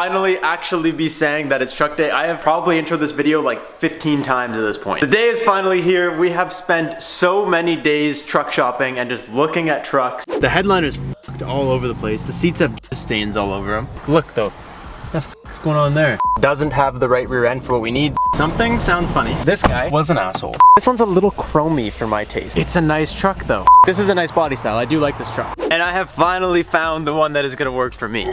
finally actually be saying that it's truck day. I have probably introed this video like 15 times at this point. The day is finally here. We have spent so many days truck shopping and just looking at trucks. The headliner is f***ed all over the place. The seats have stains all over them. Look though. What's going on there? Doesn't have the right rear end for what we need. Something sounds funny. This guy was an asshole. This one's a little chromy for my taste. It's a nice truck though. This is a nice body style. I do like this truck. And I have finally found the one that is gonna work for me.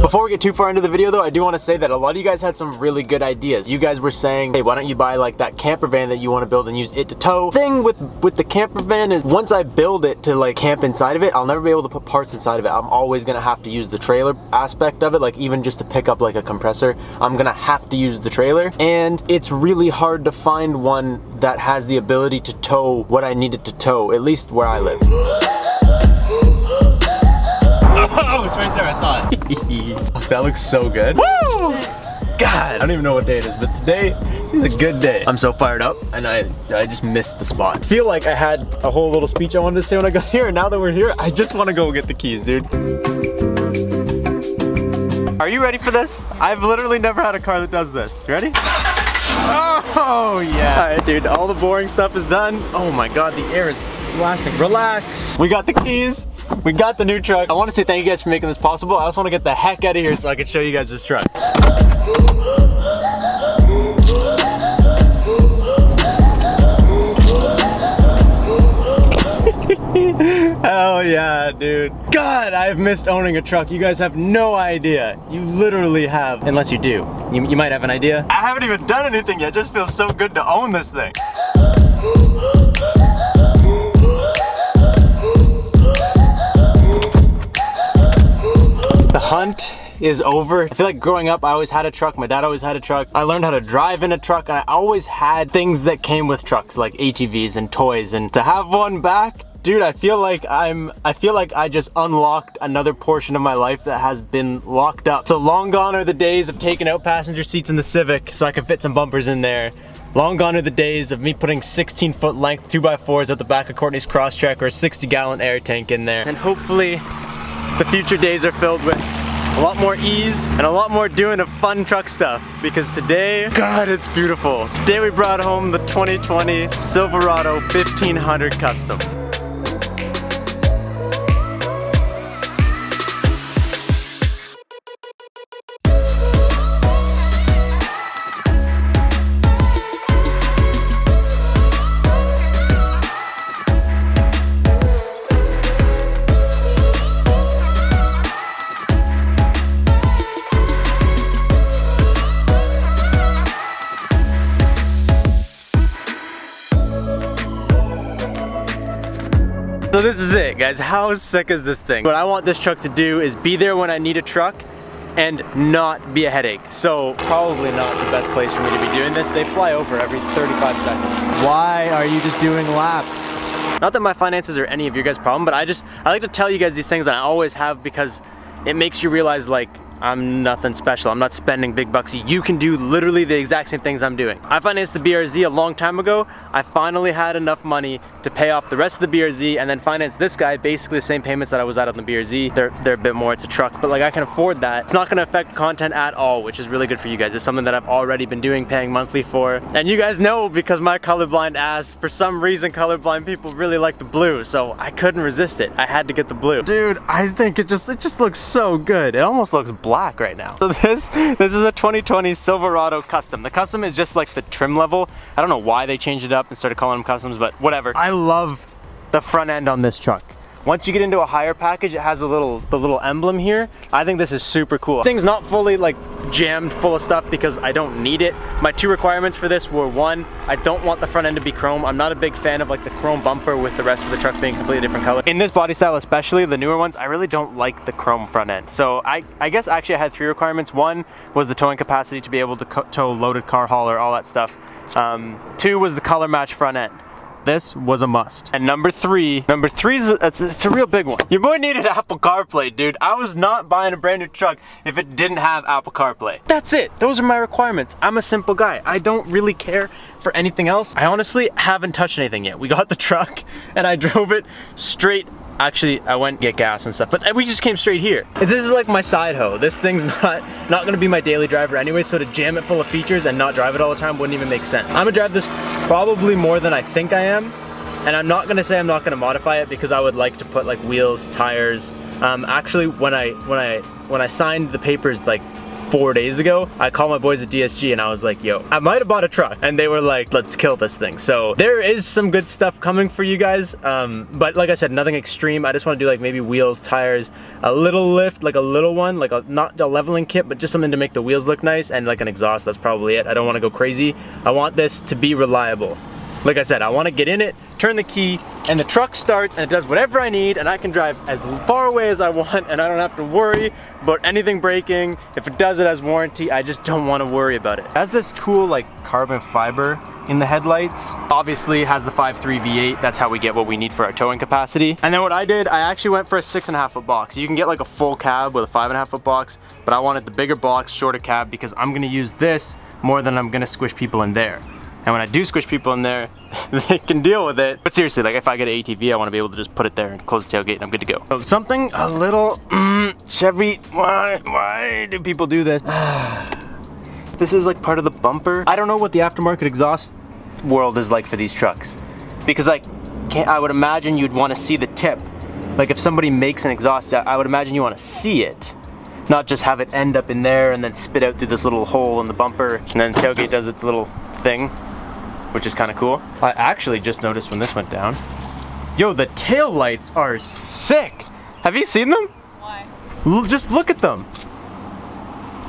Before we get too far into the video though, I do want to say that a lot of you guys had some really good ideas. You guys were saying, hey, why don't you buy like that camper van that you want to build and use it to tow? Thing with the camper van is once I build it to like camp inside of it, I'll never be able to put parts inside of it. I'm always gonna have to use the trailer aspect of it, like even just to pick up like a compressor, I'm gonna have to use the trailer. And it's really hard to find one that has the ability to tow what I need it to tow, at least where I live. Oh, it's right there, I saw it. That looks so good. Woo! God, I don't even know what day it is, but today is a good day. I'm so fired up, and I just missed the spot. I feel like I had a whole little speech I wanted to say when I got here, and now that we're here, I just want to go get the keys, dude. Are you ready for this? I've literally never had a car that does this. You ready? Oh, yeah. All right, dude, all the boring stuff is done. Oh my God, the air is blasting. Relax. We got the keys. We got the new truck. I want to say thank you guys for making this possible. I also want to get the heck out of here so I can show you guys this truck. Hell yeah, dude. God, I've missed owning a truck. You guys have no idea. You literally have, unless you do. You might have an idea. I haven't even done anything yet. It just feels so good to own this thing. The hunt is over. I feel like growing up, I always had a truck. My dad always had a truck. I learned how to drive in a truck, and I always had things that came with trucks, like ATVs and toys. And to have one back, dude, I feel like I just unlocked another portion of my life that has been locked up. So long gone are the days of taking out passenger seats in the Civic so I can fit some bumpers in there. Long gone are the days of me putting 16-foot length 2x4s at the back of Courtney's Crosstrek or a 60-gallon air tank in there. And hopefully, the future days are filled with a lot more ease and a lot more doing of fun truck stuff, because today, God, it's beautiful. Today we brought home the 2020 Silverado 1500 Custom. So this is it, guys. How sick is this thing? What I want this truck to do is be there when I need a truck and not be a headache. So probably not the best place for me to be doing this. They fly over every 35 seconds. Why are you just doing laps? Not that my finances are any of your guys' problem, but I like to tell you guys these things, and I always have, because it makes you realize, like, I'm nothing special. I'm not spending big bucks. You can do literally the exact same things I'm doing. I financed the BRZ a long time ago. I finally had enough money to pay off the rest of the BRZ and then finance this guy, basically the same payments that I was at on the BRZ. They're a bit more, it's a truck, but like I can afford that. It's not gonna affect content at all, which is really good for you guys. It's something that I've already been doing, paying monthly for. And you guys know, because my colorblind ass, for some reason colorblind people really like the blue, so I couldn't resist it. I had to get the blue. Dude, I think it just looks so good. It almost looks black right now. So this is a 2020 Silverado Custom. The Custom is just like the trim level. I don't know why they changed it up and started calling them Customs, but whatever. I love the front end on this truck. Once you get into a higher package, it has the little emblem here. I think this is super cool. Thing's not fully like jammed full of stuff because I don't need it. My two requirements for this were, one, I don't want the front end to be chrome. I'm not a big fan of like the chrome bumper with the rest of the truck being completely different color. In this body style especially, the newer ones, I really don't like the chrome front end. So I guess actually I had three requirements. One was the towing capacity to be able to tow loaded car hauler, all that stuff. Two was the color match front end. This was a must. And number three is it's a real big one. Your boy needed Apple CarPlay, dude. I was not buying a brand new truck if it didn't have Apple CarPlay. That's it. Those are my requirements. I'm a simple guy. I don't really care for anything else. I honestly haven't touched anything yet. We got the truck and I drove it straight Actually, I went get gas and stuff, but we just came straight here. This is like my side hoe. This thing's not gonna be my daily driver anyway, so to jam it full of features and not drive it all the time wouldn't even make sense. I'm gonna drive this probably more than I think I am, and I'm not gonna say I'm not gonna modify it because I would like to put like wheels, tires. Actually, when I signed the papers like 4 days ago, I called my boys at DSG and I was like, yo, I might have bought a truck. And they were like, let's kill this thing. So there is some good stuff coming for you guys. But like I said, nothing extreme. I just want to do like maybe wheels, tires, a little lift, like a little one, like not a leveling kit, but just something to make the wheels look nice, and like an exhaust. That's probably it. I don't want to go crazy. I want this to be reliable. Like I said, I want to get in it, turn the key, and the truck starts and it does whatever I need, and I can drive as far away as I want, and I don't have to worry about anything breaking. If it does, it has warranty. I just don't want to worry about it. It has this cool like carbon fiber in the headlights. Obviously it has the 5.3 V8. That's how we get what we need for our towing capacity. And then what I did, I actually went for a 6.5 foot box. You can get like a full cab with a 5.5 foot box, but I wanted the bigger box, shorter cab, because I'm gonna use this more than I'm gonna squish people in there. And when I do squish people in there, they can deal with it. But seriously, like if I get an ATV, I want to be able to just put it there and close the tailgate and I'm good to go. So something a little, Chevy, why do people do this? This is like part of the bumper. I don't know what the aftermarket exhaust world is like for these trucks. Because I would imagine you'd want to see the tip. Like if somebody makes an exhaust, I would imagine you want to see it. Not just have it end up in there and then spit out through this little hole in the bumper, and then the tailgate does its little thing, which is kind of cool. I actually just noticed when this went down. Yo, the tail lights are sick. Have you seen them? Why? Just look at them.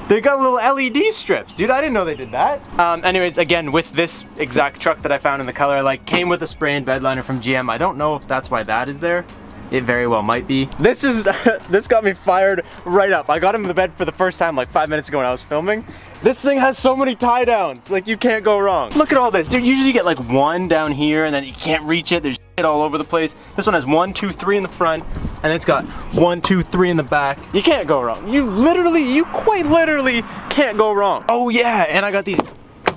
They got little LED strips. Dude, I didn't know they did that. Anyways, again, with this exact truck that I found in the color I like, came with a spray and bed liner from GM. I don't know if that's why that is there. It very well might be. This is, this got me fired right up. I got him in the bed for the first time like 5 minutes ago when I was filming. This thing has so many tie downs, like you can't go wrong. Look at all this. Dude, usually you get like one down here and then you can't reach it. There's shit all over the place. This one has 1, 2, 3 in the front, and it's got 1, 2, 3 in the back. You can't go wrong. You quite literally can't go wrong. Oh yeah, and I got these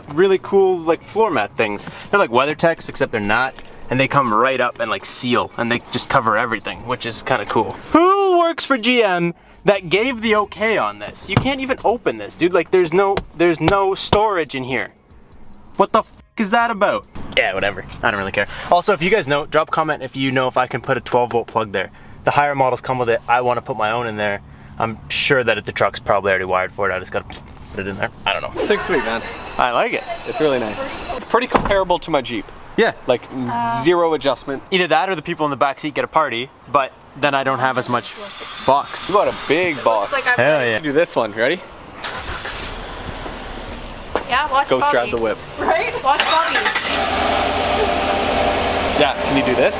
really cool like floor mat things. They're like WeatherTechs, except they're not. And they come right up and like seal, and they just cover everything, which is kind of cool. Who works for GM that gave the okay on this? You can't even open this, dude. Like there's no storage in here. What the f is that about? Yeah, whatever. I don't really care. Also, if you guys know, drop a comment if you know if I can put a 12-volt plug there. The higher models come with it. I want to put my own in there. I'm sure that if the truck's probably already wired for it, I just gotta put it in there. I don't know. 6 sweet, man. I like it. It's really nice. It's pretty comparable to my Jeep. Yeah. Like zero adjustment. Either that or the people in the back seat get a party, but then I don't have as much box. You bought a big box. Like hell yeah. Do this one. You ready? Yeah, watch Ghost Bobby. drive the whip. Right? Watch Bobby. Yeah, can you do this?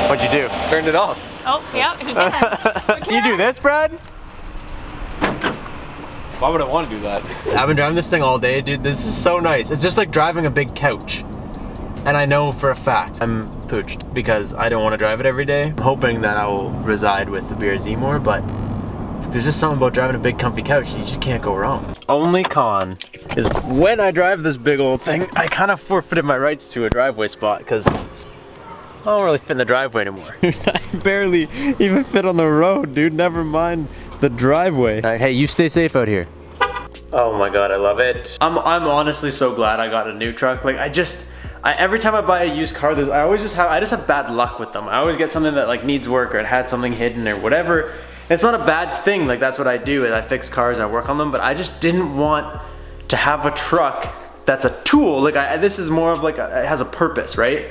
What'd you do? Turned it off. Oh, yeah, he can. You do this, Brad? Why would I want to do that? I've been driving this thing all day, dude. This is so nice. It's just like driving a big couch. And I know for a fact I'm pooched because I don't want to drive it every day. I'm hoping that I will reside with the BRZ more, but there's just something about driving a big comfy couch, you just can't go wrong. Only con is when I drive this big old thing, I kind of forfeited my rights to a driveway spot because I don't really fit in the driveway anymore. I barely even fit on the road, dude. Never mind the driveway. All right, hey, you stay safe out here. Oh my God, I love it. I'm honestly so glad I got a new truck. Like every time I buy a used car, I just have bad luck with them. I always get something that like needs work or it had something hidden or whatever. It's not a bad thing, like that's what I do, is I fix cars and I work on them, but I just didn't want to have a truck that's a tool. Like this is more of like, it has a purpose, right?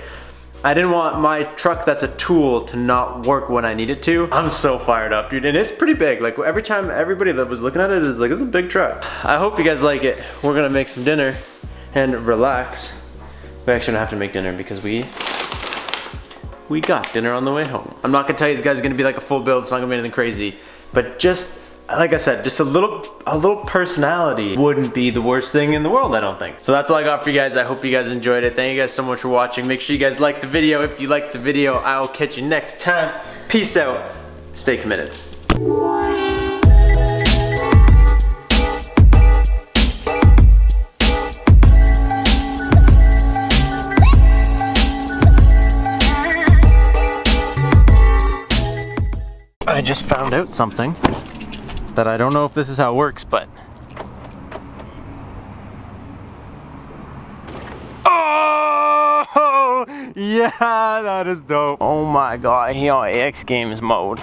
I didn't want my truck that's a tool to not work when I need it to. I'm so fired up, dude, and it's pretty big. Like every time, everybody that was looking at it is like, it's a big truck. I hope you guys like it. We're gonna make some dinner and relax. We actually don't have to make dinner because we got dinner on the way home. I'm not gonna tell you this guy's gonna be like a full build, it's not gonna be anything crazy, but just, like I said, just a little personality wouldn't be the worst thing in the world, I don't think. So that's all I got for you guys. I hope you guys enjoyed it. Thank you guys so much for watching. Make sure you guys like the video. If you liked the video, I'll catch you next time. Peace out. Stay committed. I just found out something that I don't know if this is how it works, but... Oh! Yeah, that is dope. Oh my god, he on X Games mode.